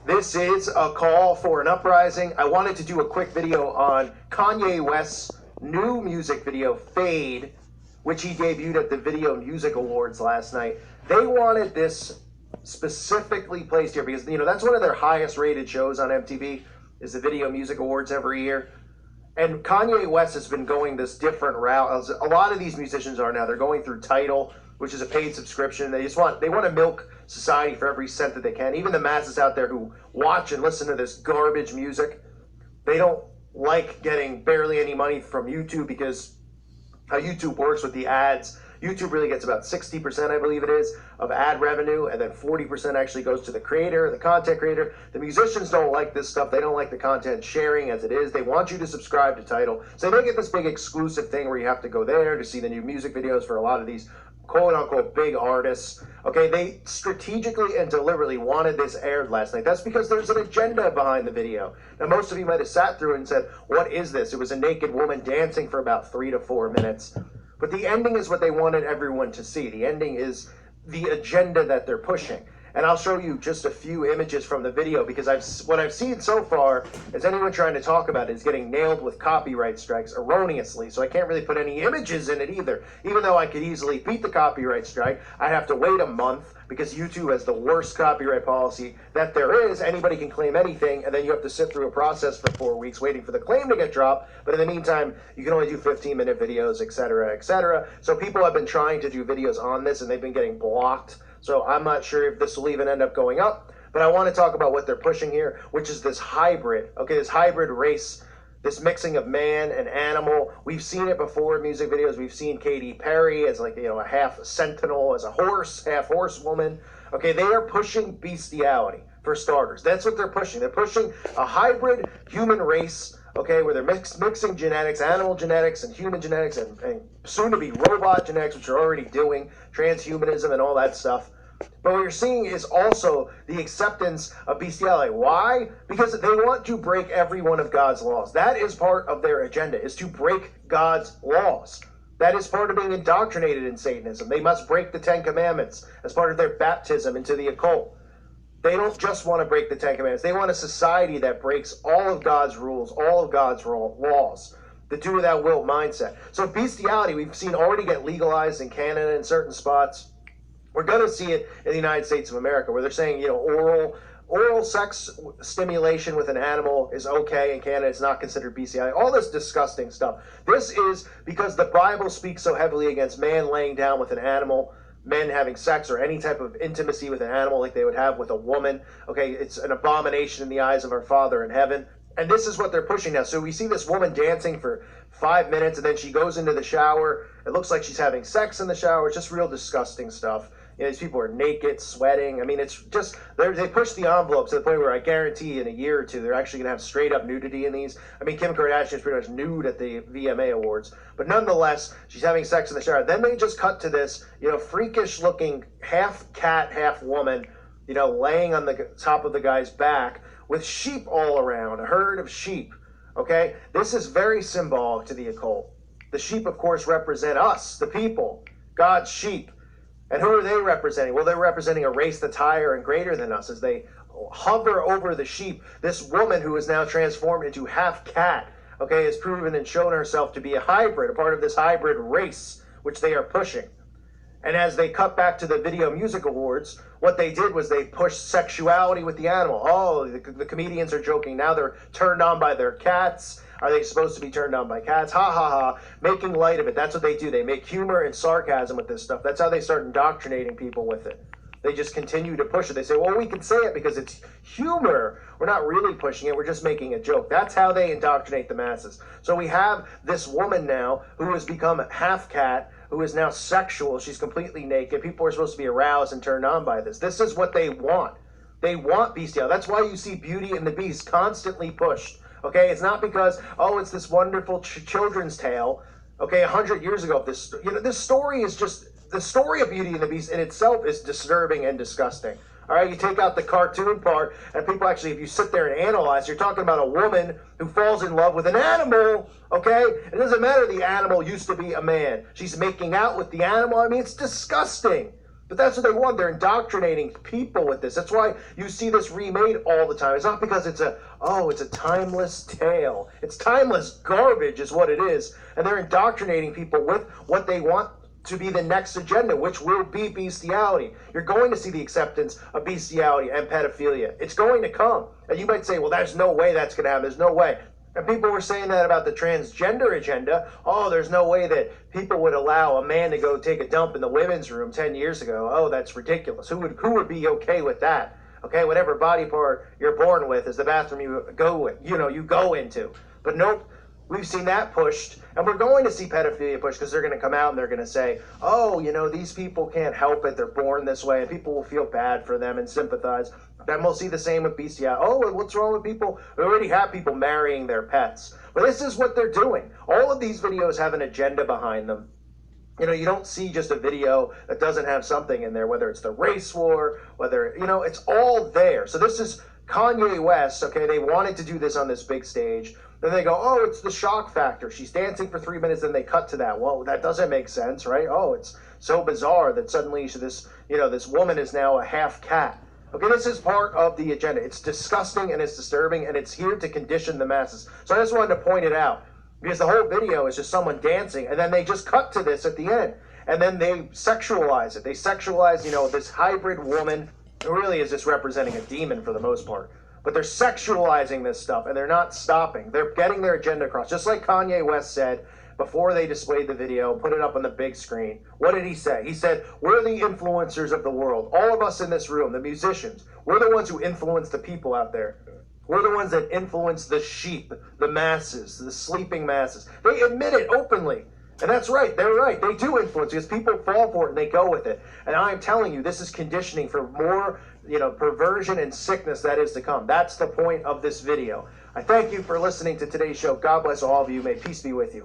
This is a call for an uprising. I wanted to do a quick video on Kanye West's new music video, Fade, which he debuted at the Video Music Awards last night. They wanted this specifically placed here because, that's one of their highest rated shows on MTV, is the Video Music Awards every year. And Kanye West has been going this different route, as a lot of these musicians are now. They're going through Tidal, which is a paid subscription. They want to milk society for every cent that they can. Even the masses out there who watch and listen to this garbage music, they don't like getting barely any money from YouTube, because how YouTube works with the ads, YouTube really gets about 60%, I believe it is, of ad revenue, and then 40% actually goes to the creator, the content creator. The musicians don't like this stuff. They don't like the content sharing as it is. They want you to subscribe to Tidal. So they make it this big exclusive thing where you have to go there to see the new music videos for a lot of these quote-unquote big artists. Okay, they strategically and deliberately wanted this aired last night. That's because there's an agenda behind the video. Now, most of you might have sat through it and said, what is this? It was a naked woman dancing for about 3 to 4 minutes. But the ending is what they wanted everyone to see. The ending is the agenda that they're pushing. And I'll show you just a few images from the video, because what I've seen so far is anyone trying to talk about it is getting nailed with copyright strikes erroneously. So I can't really put any images in it either. Even though I could easily beat the copyright strike, I have to wait a month because YouTube has the worst copyright policy that there is. Anybody can claim anything, and then you have to sit through a process for 4 weeks waiting for the claim to get dropped. But in the meantime, you can only do 15-minute videos, etc., etc. So people have been trying to do videos on this, and they've been getting blocked. So I'm not sure if this will even end up going up, but I want to talk about what they're pushing here, which is this hybrid, this hybrid race, this mixing of man and animal. We've seen it before in music videos. We've seen Katy Perry as a half sentinel, as a horse, half horsewoman. Okay, they are pushing bestiality, for starters. That's what they're pushing. They're pushing a hybrid human race, okay, where they're mixing genetics, animal genetics and human genetics, and soon to be robot genetics, which are already doing, transhumanism and all that stuff. But what you're seeing is also the acceptance of bestiality. Why? Because they want to break every one of God's laws. That is part of their agenda, is to break God's laws. That is part of being indoctrinated in Satanism. They must break the 10 Commandments as part of their baptism into the occult. They don't just want to break the 10 Commandments. They want a society that breaks all of God's rules, all of God's laws. The do without will mindset. So bestiality, we've seen already get legalized in Canada in certain spots. We're going to see it in the United States of America, where they're saying, oral sex stimulation with an animal is okay in Canada. It's not considered bestiality. All this disgusting stuff. This is because the Bible speaks so heavily against man laying down with an animal, men having sex or any type of intimacy with an animal like they would have with a woman. Okay, it's an abomination in the eyes of our Father in heaven. And this is what they're pushing now. So we see this woman dancing for 5 minutes, and then she goes into the shower. It looks like she's having sex in the shower. It's just real disgusting stuff. These people are naked, sweating. I mean, it's just, they push the envelope to the point where I guarantee in a year or two, they're actually going to have straight up nudity in these. I mean, Kim Kardashian is pretty much nude at the VMA Awards. But nonetheless, she's having sex in the shower. Then they just cut to this, freakish looking half cat, half woman, laying on the top of the guy's back with sheep all around, a herd of sheep. Okay? This is very symbolic to the occult. The sheep, of course, represent us, the people, God's sheep. And who are they representing? Well, they're representing a race that's higher and greater than us as they hover over the sheep. This woman who is now transformed into half cat, okay, has proven and shown herself to be a hybrid, a part of this hybrid race, which they are pushing. And as they cut back to the Video Music Awards, what they did was they pushed sexuality with the animal. Oh, the comedians are joking. Now they're turned on by their cats. Are they supposed to be turned on by cats? Ha, ha, ha. Making light of it. That's what they do. They make humor and sarcasm with this stuff. That's how they start indoctrinating people with it. They just continue to push it. They say, well, we can say it because it's humor. We're not really pushing it. We're just making a joke. That's how they indoctrinate the masses. So we have this woman now who has become half cat, who is now sexual. She's completely naked. People are supposed to be aroused and turned on by this. This is what they want. They want bestiality. That's why you see Beauty and the Beast constantly pushed. Okay, it's not because, it's this wonderful children's tale. Okay, 100 years ago, this story is just, the story of Beauty and the Beast in itself is disturbing and disgusting. All right, you take out the cartoon part, and people actually, if you sit there and analyze, you're talking about a woman who falls in love with an animal, okay? It doesn't matter the animal used to be a man. She's making out with the animal. I mean, it's disgusting. But that's what they want. They're indoctrinating people with this. That's why you see this remade all the time. It's not because it's a timeless tale. It's timeless garbage is what it is. And they're indoctrinating people with what they want to be the next agenda, which will be bestiality. You're going to see the acceptance of bestiality and pedophilia. It's going to come. And you might say, well, there's no way that's going to happen. There's no way. And people were saying that about the transgender agenda. Oh, there's no way that people would allow a man to go take a dump in the women's room 10 years ago. Oh, that's ridiculous. Who would be okay with that? Okay, whatever body part you're born with is the bathroom you go into. But nope, we've seen that pushed, and we're going to see pedophilia pushed because they're going to come out and they're going to say, oh, these people can't help it. They're born this way, and people will feel bad for them and sympathize. Then we'll see the same with bestiality. Oh, and what's wrong with people? We already have people marrying their pets. But this is what they're doing. All of these videos have an agenda behind them. You don't see just a video that doesn't have something in there, whether it's the race war, whether, it's all there. So this is Kanye West, okay, they wanted to do this on this big stage. Then they go, oh, it's the shock factor. She's dancing for 3 minutes, and they cut to that. Well, that doesn't make sense, right? Oh, it's so bizarre that suddenly this woman is now a half cat. Okay, this is part of the agenda. It's disgusting and it's disturbing, and it's here to condition the masses. So I just wanted to point it out, because the whole video is just someone dancing, and then they just cut to this at the end, and then they sexualize it. They sexualize, this hybrid woman who really is just representing a demon for the most part. But they're sexualizing this stuff, and they're not stopping. They're getting their agenda across. Just like Kanye West said before they displayed the video, put it up on the big screen. What did he say? He said, we're the influencers of the world. All of us in this room, the musicians, we're the ones who influence the people out there. We're the ones that influence the sheep, the masses, the sleeping masses. They admit it openly. And that's right. They're right. They do influence, because people fall for it and they go with it. And I'm telling you, this is conditioning for more, perversion and sickness that is to come. That's the point of this video. I thank you for listening to today's show. God bless all of you. May peace be with you.